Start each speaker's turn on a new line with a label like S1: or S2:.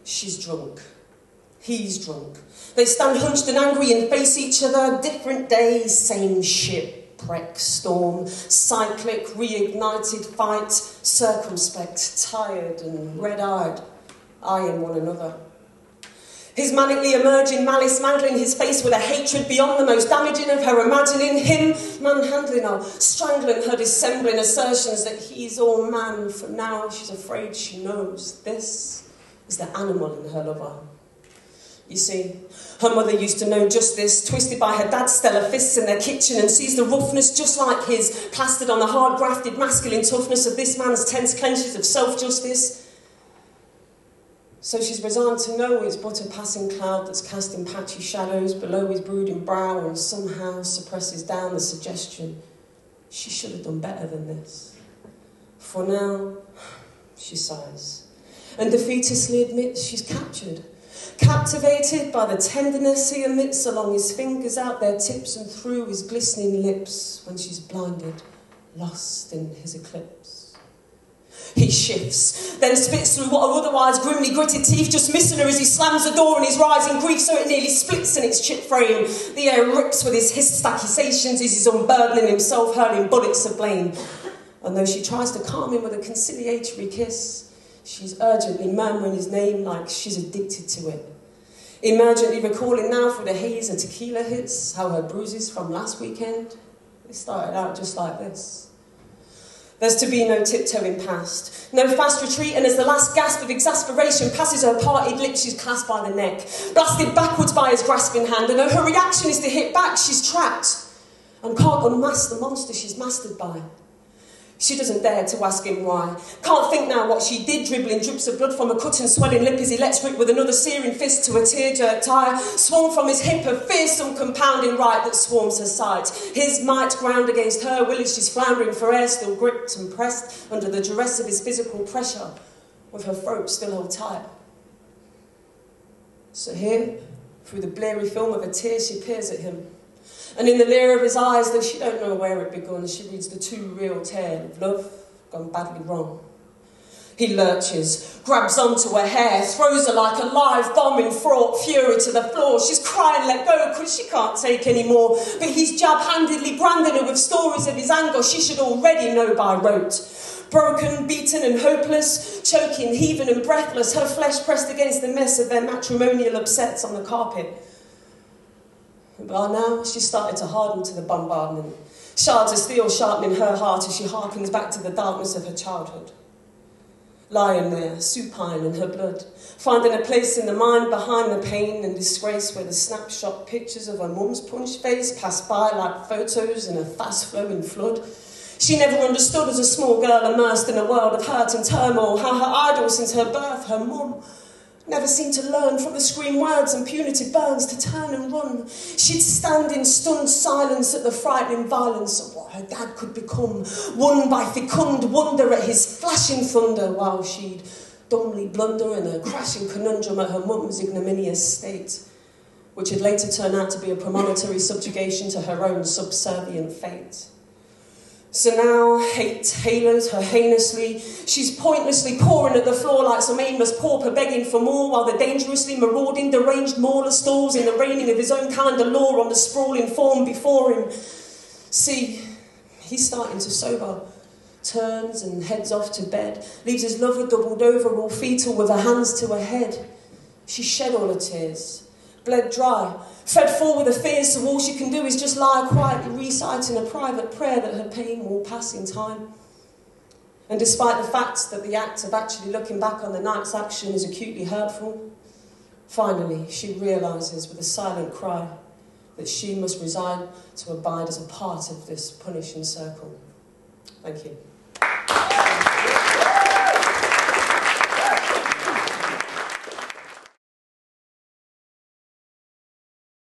S1: She's drunk. He's drunk. They stand hunched and angry and face each other. Different days, same shipwreck, storm, cyclic, reignited fight, circumspect, tired and red-eyed, eyeing one another. His manically emerging malice mangling his face with a hatred beyond the most damaging of her imagining, him manhandling her, strangling her dissembling assertions that he's all man, for now she's afraid she knows this is the animal in her lover. You see, her mother used to know just this, twisted by her dad's stellar fists in their kitchen, and sees the roughness just like his, plastered on the hard-grafted masculine toughness of this man's tense clenches of self-justice. So she's resigned to know it's but a passing cloud that's casting patchy shadows below his brooding brow and somehow suppresses down the suggestion she should have done better than this. For now, she sighs and defeatistly admits she's captured, captivated by the tenderness he emits along his fingers out their tips and through his glistening lips when she's blinded, lost in his eclipse. He shifts, then spits through what are otherwise grimly gritted teeth, just missing her as he slams the door in his rising grief so it nearly splits in its chip frame. The air rips with his hissed accusations as he's unburdening himself, hurling bullets of blame. And though she tries to calm him with a conciliatory kiss, she's urgently murmuring his name like she's addicted to it. Emergently recalling now through the haze of tequila hits how her bruises from last weekend, they started out just like this. There's to be no tiptoeing past, no fast retreat, and as the last gasp of exasperation passes her parted lips, she's clasped by the neck, blasted backwards by his grasping hand, and though her reaction is to hit back, she's trapped and can't unmask the monster she's mastered by. She doesn't dare to ask him why. Can't think now what she did, dribbling drips of blood from a cut and swelling lip as he lets rip with another searing fist to a tear-jerked eye, swung from his hip a fearsome compounding right that swarms her sight. His might ground against her will as she's floundering for air, still gripped and pressed under the duress of his physical pressure, with her throat still held tight. So here, through the bleary film of a tear, she peers at him. And in the leer of his eyes, though she don't know where it begun, she reads the too real tale of love gone badly wrong. He lurches, grabs onto her hair, throws her like a live bomb in fraught fury to the floor. She's crying, let go, because she can't take any more. But he's jab-handedly branding her with stories of his anger she should already know by rote. Broken, beaten and hopeless, choking, heaving and breathless, her flesh pressed against the mess of their matrimonial upsets on the carpet. By now, she's started to harden to the bombardment, shards of steel sharpening her heart as she hearkens back to the darkness of her childhood. Lying there, supine in her blood, finding a place in the mind behind the pain and disgrace where the snapshot pictures of her mum's punched face pass by like photos in a fast-flowing flood. She never understood as a small girl immersed in a world of hurt and turmoil how her idol since her birth, her mum, never seemed to learn from the scream words and punitive burns to turn and run. She'd stand in stunned silence at the frightening violence of what her dad could become, won by fecund wonder at his flashing thunder, while she'd dumbly blunder in a crashing conundrum at her mum's ignominious state, which had later turned out to be a premonitory subjugation to her own subservient fate. So now, hate halos her heinously. She's pointlessly pouring at the floor like some aimless pauper begging for more, while the dangerously marauding, deranged mauler stalls in the reigning of his own calendar law on the sprawling form before him. See, he's starting to sober, turns and heads off to bed, leaves his lover doubled over, all fetal with her hands to her head. She shed all her tears, bled dry, fed full with the fears, so all she can do is just lie quietly reciting a private prayer that her pain will pass in time. And despite the fact that the act of actually looking back on the night's action is acutely hurtful, finally she realises with a silent cry that she must resign to abide as a part of this punishing circle. Thank you.